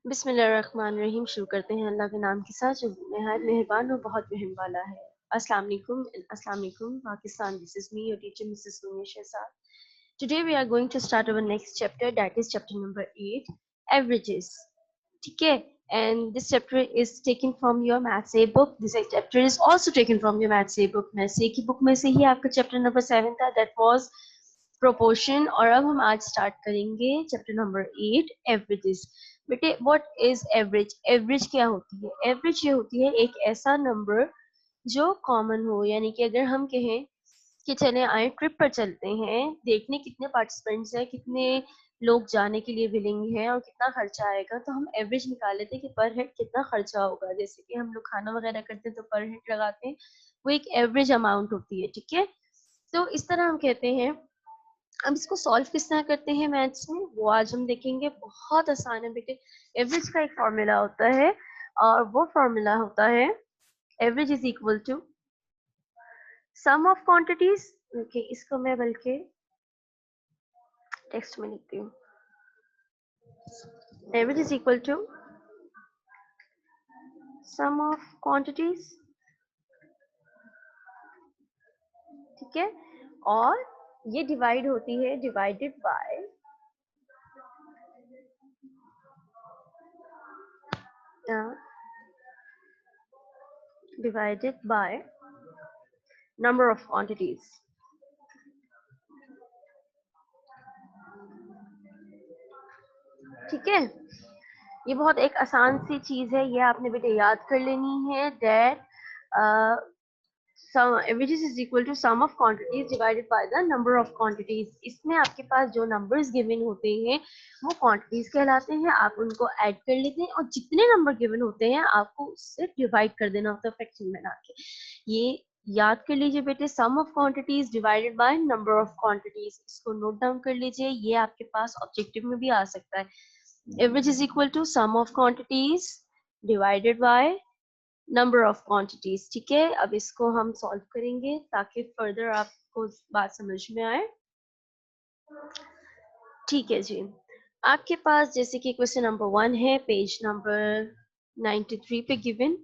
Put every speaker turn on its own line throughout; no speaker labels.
बिस्मिल्लाहिर्रहमानिर्रहीम। शुरू करते हैं अल्लाह के नाम के साथ जो निहायत मेहरबान और बहुत रहम वाला है। अस्सलाम वालेकुम Pakistan. This is me your teacher Mrs Sunia Shahzad. Today we are going to start our next chapter that is chapter number 8 averages. ठीक है, and this chapter is taken from your maths A book. This chapter is also taken from your maths A book. maths A की book में से ही आपका chapter number 7 था, that was proportion। और अब हम आज स्टार्ट करेंगे चैप्टर नंबर 8 एवरेजेस। बेटे व्हाट इज एवरेज? एवरेज क्या होती है? एवरेज ये होती है एक ऐसा नंबर जो कॉमन हो, यानी कि अगर हम कहें कि चले आए ट्रिप पर चलते हैं, देखने कितने पार्टिसिपेंट्स हैं, कितने लोग जाने के लिए विलिंग हैं और कितना खर्चा आएगा, तो हम एवरेज निकाल लेते हैं कि पर हेड कितना खर्चा होगा। जैसे कि हम लोग खाना वगैरह करते हैं तो पर हेड लगाते हैं, वो एक एवरेज अमाउंट होती है। ठीक है, तो इस तरह हम कहते हैं। अब इसको सॉल्व किस तरह करते हैं मैथ्स में, वो आज हम देखेंगे। बहुत आसान है बेटे। एवरेज का एक फॉर्मूला होता है और वो फॉर्मूला होता है average is equal to sum of quantities. Okay, इसको मैं बल्कि टेक्स्ट में लिखती हूँ। Average is equal to sum of quantities. ठीक है, और ये डिवाइड होती है divided by number of quantities. ठीक है, ये बहुत एक आसान सी चीज है, ये आपने बेटे याद कर लेनी है। That averages is equal to sum of quantities divided by the number of quantities। इसमें आपके पास जो numbers given होते हैं वो quantities कहलाते हैं। आप उनको add कर लेते हैं और जितने number given होते हैं आपको उससे divide कर देना होता है fraction में ना के। ये याद कर लीजिए बेटे, sum of quantities divided by number of quantities। इसको नोट डाउन कर लीजिए, ये आपके पास ऑब्जेक्टिव में भी आ सकता है। average is equal to sum of quantities divided by number of quantities. ठीक है, अब इसको हम सॉल्व करेंगे ताकि फर्दर आपको बात समझ में आए। ठीक है जी, आपके पास जैसे कि क्वेश्चन नंबर 1 है, पेज नंबर 93 पे गिवन।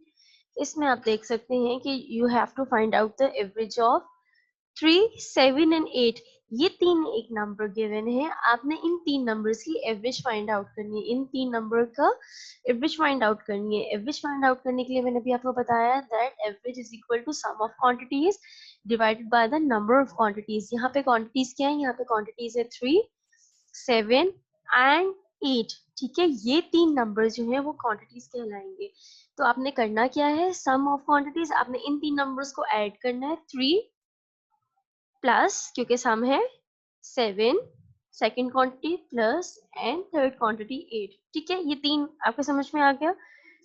इसमें आप देख सकते हैं कि you have to find out the average of 3, 7 and 8। ये तीन एक नंबर गिवन है, आपने इन तीन नंबर्स की एवरेज फाइंड आउट करनी है। इन तीन नंबर का एवरेज फाइंड आउट करनी है। एवरेज फाइंड आउट करने के लिए मैंने भी आपको बताया that average is equal to sum of quantities divided by the number of quantities. यहाँ पे क्वांटिटीज क्या है? यहाँ पे क्वांटिटीज है 3, 7 एंड 8। ठीक है, ये तीन नंबर जो है वो क्वांटिटीज कहलाएंगे। तो आपने करना क्या है? सम ऑफ क्वांटिटीज, आपने इन तीन नंबर्स को ऐड करना है। 3 प्लस, क्योंकि सम है 7, second quantity plus and third quantity 8। ठीक है, ये तीन आपको समझ में आ गया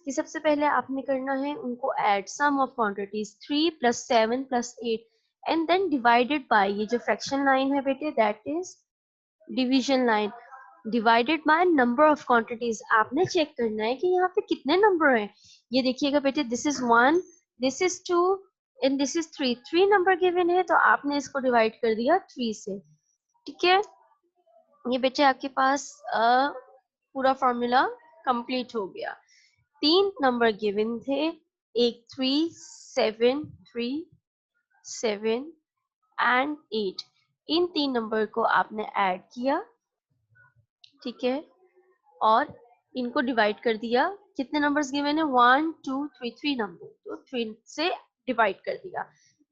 कि सबसे पहले आपने करना है उनको add, sum of quantities 3 plus 7 plus 8 and then divided by, ये जो फ्रैक्शन लाइन है बेटे that is division line, divided by number of quantities. आपने चेक करना है कि यहाँ पे कितने नंबर हैं। ये देखिएगा बेटे, this is 1, this is 2 and this is 3। 3 number given है तो आपने इसको डिवाइड कर दिया 3 से। ठीक है, ये बेटे आपके पास पूरा फॉर्मूला कंप्लीट हो गया। तीन नंबर गिवन थे, एक 3, 7, 3, 7 एंड 8। इन तीन नंबर को आपने ऐड किया। ठीक है, और इनको डिवाइड कर दिया। कितने नंबर्स गिवन है? 1, 2, 3, 3 नंबर, तो 3 से डिवाइड कर दिया।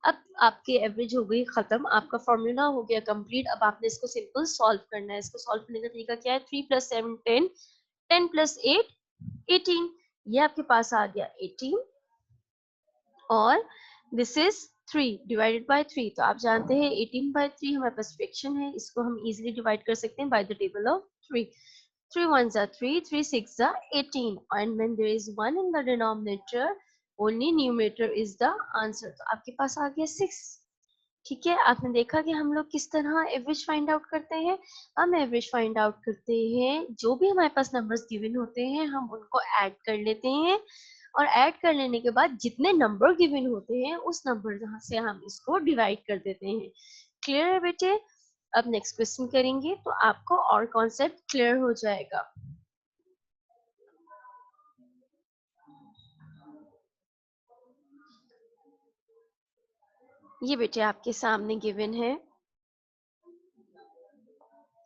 अब आपके एवरेज हो गई खत्म, आपका फॉर्मूला हो गया कंप्लीट। अब आपने इसको सिंपल सॉल्व करना है। इसको सॉल्व करने का तरीका क्या है? 3 प्लस 7 10, 10 प्लस 8 18। ये आपके पास आ गया 18 और दिस इज 3 डिवाइडेड बाय 3। तो आप जानते हैं 18 बाय 3 हमारे पास फ्रैक्शन है, इसको हम इजीली डिवाइड कर सकते हैं by the table of 3। 3 ones are 3, 3 6 are 18, and when there is 1 in the denominator, only numerator is the answer। तो आपके पास आ गया 6। ठीक है, आपने देखा कि हम लोग किस तरह एवरेज फाइंड आउट करते हैं। हम एवरेज फाइंड आउट करते हैं, जो भी हमारे पास नंबर्स गिवन होते हैं हम उनको ऐड कर लेते हैं और ऐड कर लेने के बाद जितने नंबर गिवन होते हैं उस नंबर जहाँ से हम इसको डिवाइड कर देते हैं। क्लियर है बेटे? अब नेक्स्ट क्वेश्चन करेंगे तो आपको और कॉन्सेप्ट क्लियर हो जाएगा। ये बेटे आपके सामने गिवन है।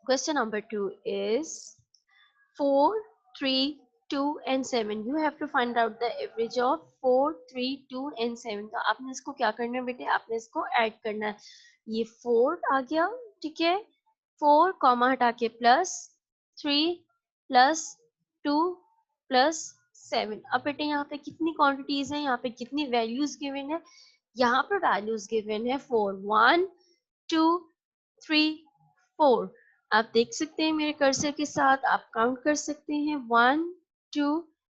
Question number 2 is 4, 3, 2 and 7. You have to find out the average of 4, 3, 2 and 7. तो आपने इसको क्या करना है बेटे, आपने इसको ऐड करना है। ये 4 आ गया, ठीक है, 4 कॉमा हटा के प्लस 3 प्लस 2 प्लस 7। अब बेटे यहाँ पे कितनी क्वांटिटीज हैं, यहाँ पे कितनी वैल्यूज गिवन है, यहाँ पर वैल्यूज गिवन है 4, 1 2 3 4। आप देख सकते हैं मेरे कर्सर के साथ, आप काउंट कर सकते हैं 1 2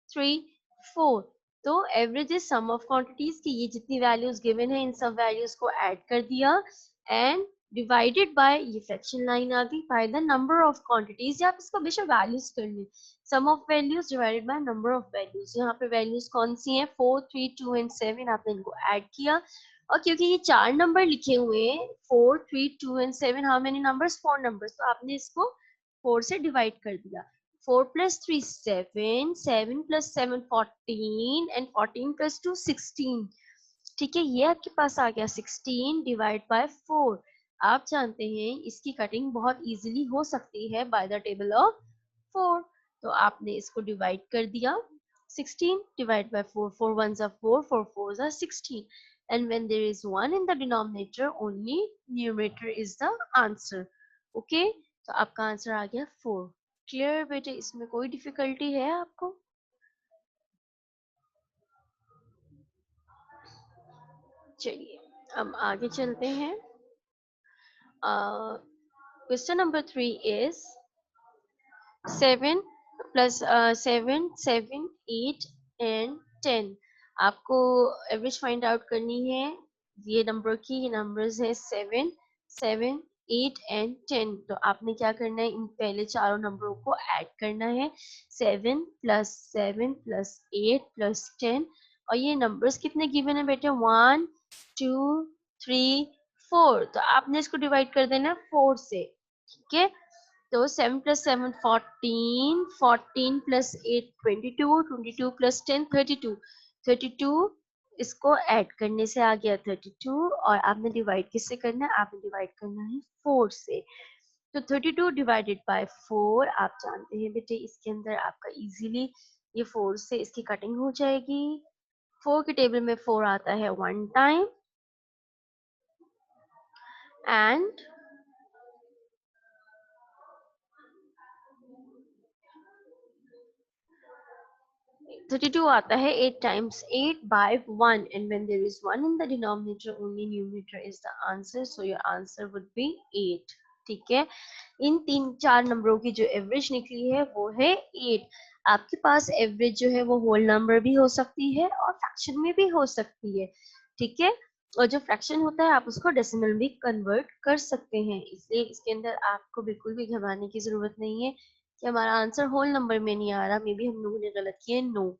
3 4। तो average is sum of quantities की ये जितनी वैल्यूज गिवन है इन सब वैल्यूज को ऐड कर दिया एंड डिवाइडेड बाय, ये फ्रैक्शन लाइन आ गई, by the number of quantities, या आप इसको बेशक वैल्यूज कर लें, sum of values divided by number of values. यहाँ पे वैल्यूज कौन सी हैं, 4 3 2 एंड 7, आपने इनको ऐड किया। और क्योंकि ये 4 नंबर लिखे हुए हैं, 4 3 2 and 7, how many numbers, 4 numbers, तो आपने इसको 4 से डिवाइड कर दिया। 4 प्लस 3 7, 7 प्लस 7 14 एंड 14 प्लस 2 16। ठीक है, ये आपके पास आ गया 16 डिवाइड बाय 4। आप जानते हैं इसकी कटिंग बहुत इजीली हो सकती है बाय द टेबल ऑफ 4। तो आपने इसको डिवाइड कर दिया, 16 divide by 4, 4 ones are 4, 4 fours are 16, and when there is 1 in the denominator only numerator is the answer. Okay, तो आपका आंसर आ गया 4। क्लियर बेटे, इसमें कोई डिफिकल्टी है आपको? चलिए अब आगे चलते हैं। Question number 3 is 7 plus 7 7 8 and 10। आपको एवरेज फाइंड आउट करनी है ये नंबर की। ये नंबर्स है 7 7 8 एंड 10। तो आपने क्या करना है, इन पहले चारों नंबरों को ऐड करना है, 7 प्लस 7 प्लस 8 प्लस 10। और ये नंबर्स कितने गिवन है बेटे, 1 2 3 4। तो आपने इसको डिवाइड कर देना 4 से, ठीक है। तो 7 प्लस 7 14, 14 प्लस 8 22, 22 प्लस 10 32, 32 इसको ऐड करने से आ गया 32। और आपने डिवाइड किससे करना है, आपने डिवाइड करना है 4 से। तो 32 डिवाइडेड बाय 4, आप जानते हैं बेटे इसके अंदर आपका इजीली ये 4 से इसकी कटिंग हो जाएगी। 4 के टेबल में 4 आता है 1 टाइम एंड 32 आता है 8 times, 8 by 1, and when there is 1 in the denominator only numerator is the answer, so your answer would be 8। ठीक है, इन तीन चार नंबरों की जो एवरेज निकली है वो है 8। आपके पास एवरेज जो है वो होल नंबर भी हो सकती है और फ्रैक्शन में भी हो सकती है, ठीक है। और जो फ्रैक्शन होता है आप उसको डेसिमल भी कन्वर्ट कर सकते हैं, इसलिए इसके अंदर आपको बिल्कुल भी घबराने की जरूरत नहीं है कि हमारा आंसर होल नंबर में नहीं आ रहा, मे बी हम लोगों ने गलत किया। नो,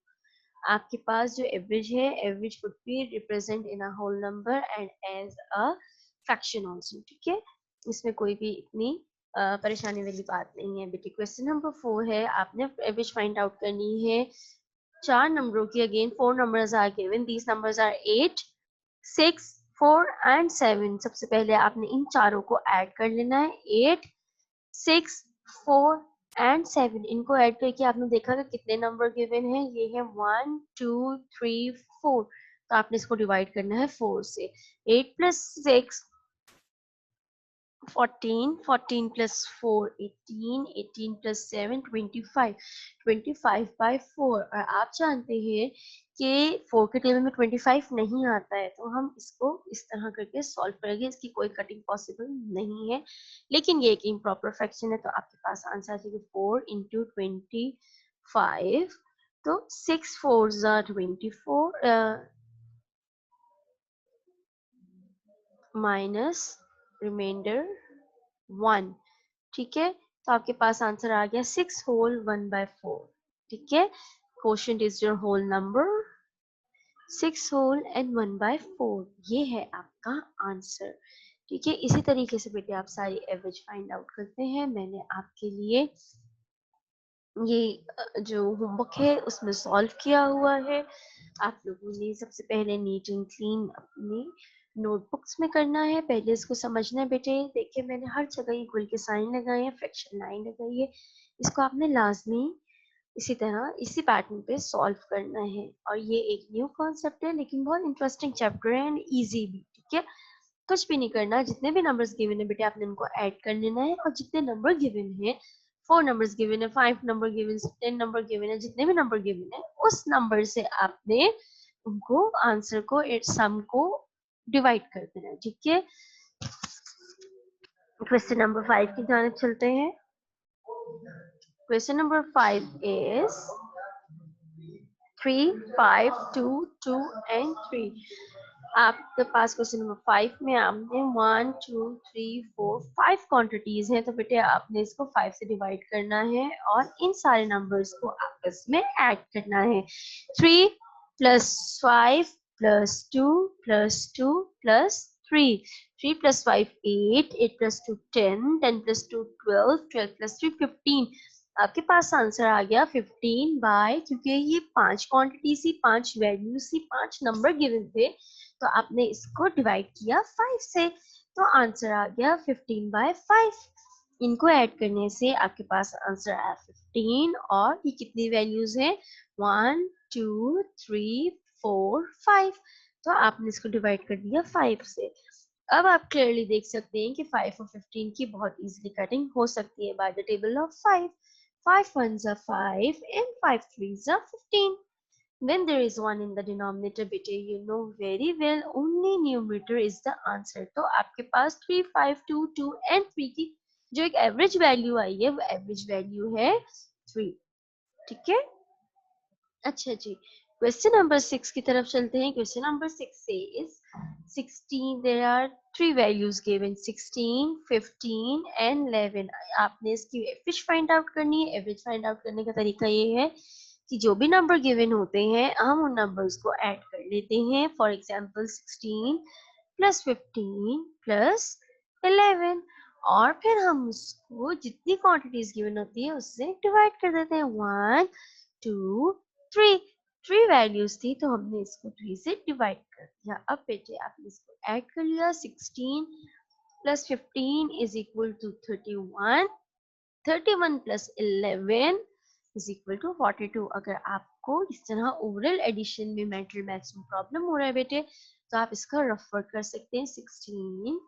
आपके पास जो एवरेज है, average would be represent in a whole number and as a fraction also, ठीक है। इसमें कोई भी इतनी परेशानी वाली बात नहीं है बेटे। क्वेश्चन नंबर 4 है, आपने एवरेज फाइंड आउट करनी है चार नंबरों की। Again 4 numbers are given, these numbers are 8 6 4 and 7। सबसे पहले आपने इन चारों को ऐड कर लेना है, 8 6 4 एंड 7। इनको ऐड करके आपने देखा कि कितने नंबर गिवन है, ये है 1 2 3 4। तो आपने इसको डिवाइड करना है 4 से। 8 प्लस 6 14, 14 plus 4 18, 18 plus 7 25, 25 by 4। और आप जानते हैं कि 4 के टेबल में 25 नहीं आता है, तो हम इसको इस तरह करके सॉल्व करेंगे, इसकी कोई कटिंग पॉसिबल नहीं है। लेकिन ये एक इम्प्रॉपर फ्रैक्शन है, तो आपके पास आंसर आ जाएगा 4 into 25। तो 6 4s are 24 माइनस रिमाइंडर 1, ठीक है। तो आपके पास आंसर आ गया 6 होल 1/4, ठीक है। Quotient is your whole number, 6 whole and 1/4, ये है आपका आंसर, ठीक है। इसी तरीके से बेटे आप सारी एवरेज फाइंड आउट करते हैं। मैंने आपके लिए ये जो होमवर्क है उसमें सॉल्व किया हुआ है। आप लोगों ने सबसे पहले नीट एंड क्लीन अपनी नोटबुक्स में करना है, पहले इसको समझना है बेटे। देखिए मैंने हर जगह इक्वल के साइन लगाए हैं, फ्रैक्शन लाइन लगाई है, इसको आपने लाजमी इसी तरह इसी पैटर्न पे सॉल्व करना है। और ये एक न्यू कॉन्सेप्ट है लेकिन बहुत इंटरेस्टिंग चैप्टर है एंड इजी भी, ठीक है। कुछ भी नहीं करना, जितने भी नंबर्स गिवन है बेटे आपने उनको ऐड कर लेना है, और जितने नंबर गिवन है, 4 नंबर्स गिवन है, 5 नंबर गिवन, 10 नंबर गिवन है, जितने भी नंबर गिवन है उस नंबर से आपने उनको आंसर को सम को डिवाइड कर देना है, ठीक है। क्वेश्चन नंबर 5 की जाने चलते हैं। Question number 5 is 3, 5, 2, 2 and 3। आपके पास क्वेश्चन नंबर 5 में आपने 1, 2, 3, 4, 5 क्वांटिटीज हैं, तो बेटे आपने इसको 5 से डिवाइड करना है और इन सारे नंबर्स को आपस में ऐड करना है। 3 plus 5 plus 2 plus 2 plus 3, 3 plus 5 8, 8 plus 2 10, 10 plus 2 12, 12 plus 3 15। आपके पास आंसर आ गया 15 बाय, क्योंकि ये 5 क्वांटिटी सी, 5 वैल्यू सी, 5 नंबर गिवन थे, तो आपने इसको डिवाइड किया 5 से, तो आंसर आ गया 15/5। इनको ऐड करने से आपके पास आंसर आया 15, और ये कितनी वैल्यूज हैं, 1 2 3 4 5, तो आपने इसको डिवाइड कर दिया 5 से। अब आप क्लियरली देख सकते हैं कि 5 और 15 की बहुत इजीली कटिंग हो सकती है by the table of 5। 5 ones are 5 and 5 threes are 15. When there is 1 in the denominator, beta, you know very well only numerator is the answer. तो आपके पास 3, 5, 2, 2 and 3 की जो एक एवरेज वैल्यू आई है वो एवरेज वैल्यू है 3, ठीक है। अच्छा जी, क्वेश्चन नंबर 6 की तरफ चलते हैं। Question number 6 says 16, there are 3 values given, 16, 15 and 11। आपने इसकी एवरेज फाइंड आउट करनी है। एवरेज फाइंड आउट करने का तरीका ये है कि जो भी नंबर गिवन होते हैं हम उन नंबर्स को ऐड कर लेते हैं। फॉर एग्जांपल 16 प्लस 15 प्लस 11, और फिर हम उसको जितनी क्वांटिटीज गिवन होती है उससे डिवाइड कर देते हैं। 1 2 3, 3 वैल्यूज थी तो हमने इसको 3 से डिवाइड कर दिया। अब बेटे आपने इसको ऐड कर लिया। 16 plus 15 is equal to 31, 31 plus 11 is equal to 42। अगर आपको इस तरह ओवरऑल एडिशन में मेंटल मैथ्स में प्रॉब्लम हो रहा है बेटे, तो आप इसका रफ वर्क कर सकते हैं। 16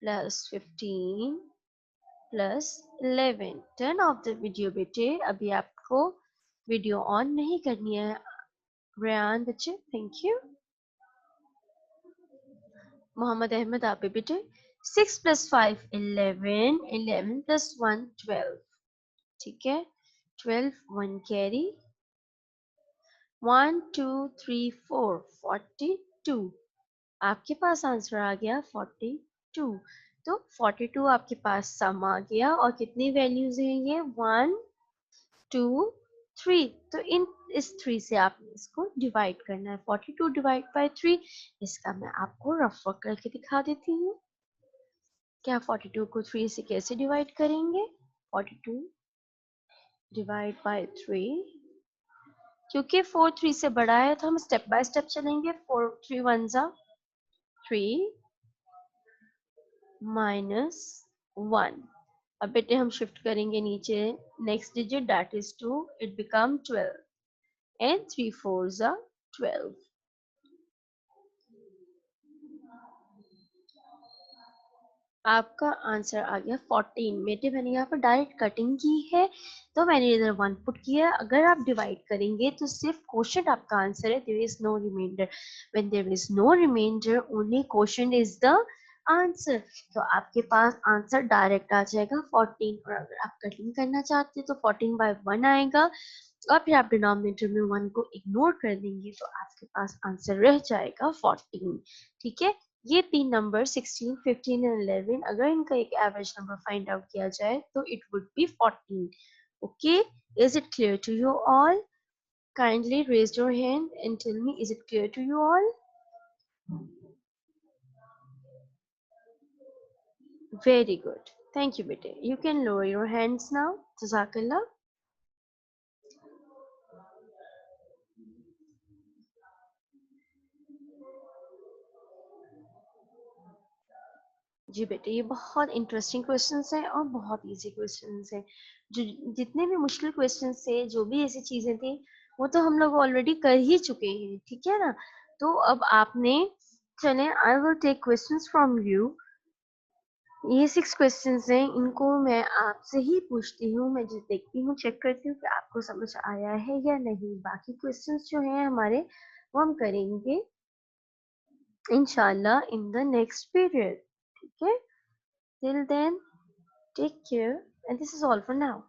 plus 15 plus 11। Turn off the video बेटे, अभी आपको वीडियो ऑन नहीं करनी है। रेयान बच्चे, थैंक यू। मोहम्मद अहमद आप भी बेटे। 6 प्लस 5 11, 11 प्लस 1 12, ठीक है। 12 1 कैरी, 1 2 3 4 42। आपके पास आंसर आ गया 42। तो 42 आपके पास सम आ गया, और कितनी वैल्यूज हैं ये, 1 2 3। तो इन इस 3 से आपने इसको डिवाइड करना है। 42 डिवाइड बाय 3, इसका मैं आपको रफ वर्क करके दिखा देती हूँ। क्या 42 को 3 से कैसे डिवाइड करेंगे। 42 डिवाइड बाय 3, क्योंकि 4 3 से बड़ा है तो हम स्टेप बाय स्टेप चलेंगे। 4 3 1 जा 3 माइनस 1। अब बेटे हम शिफ्ट करेंगे नीचे next digit, that is 2, it become 12 and 3 4 जा 12। आपका आंसर आ गया 14। बेटे मैंने यहाँ पर डायरेक्ट कटिंग की है तो मैंने इधर 1 पुट किया। अगर आप डिवाइड करेंगे तो सिर्फ क्वोशंट आपका आंसर है, there is no remainder. When there is no remainder only quotient is the answer. तो आपके पास आंसर डायरेक्ट आ जाएगा 14। और अगर आप कटिंग करना चाहते हैं तो 14/1 आएगा, और फिर आप डिनोमिनेटर में 1 को इग्नोर कर देंगे तो आपके पास आंसर रह जाएगा 14, ठीक है। ये तीन नंबर 16, 15 एंड 11, अगर इनका एक एवरेज नंबर फाइंड आउट किया जाए तो it would be 14। Okay, is it clear to you all? Kindly raise your hand and tell me, is it clear to you all? Very good, thank you बेटे। You can lower your hands now. जज़ाकल्लाह। जी बेटे, ये बहुत interesting questions हैं और बहुत easy questions हैं। जो जितने भी मुश्किल क्वेश्चंस थे, जो भी ऐसी चीजें थी, वो तो हम लोग ऑलरेडी कर ही चुके हैं, ठीक है ना। तो अब आपने, चले, I will take questions from you. ये 6 क्वेश्चंस हैं, इनको मैं आपसे ही पूछती हूँ। मैं जो देखती हूँ, चेक करती हूँ कि आपको समझ आया है या नहीं। बाकी क्वेश्चंस जो हैं हमारे, वो हम करेंगे इंशाल्लाह इन द नेक्स्ट पीरियड, ठीक है। Till then, take care, and this is all for now.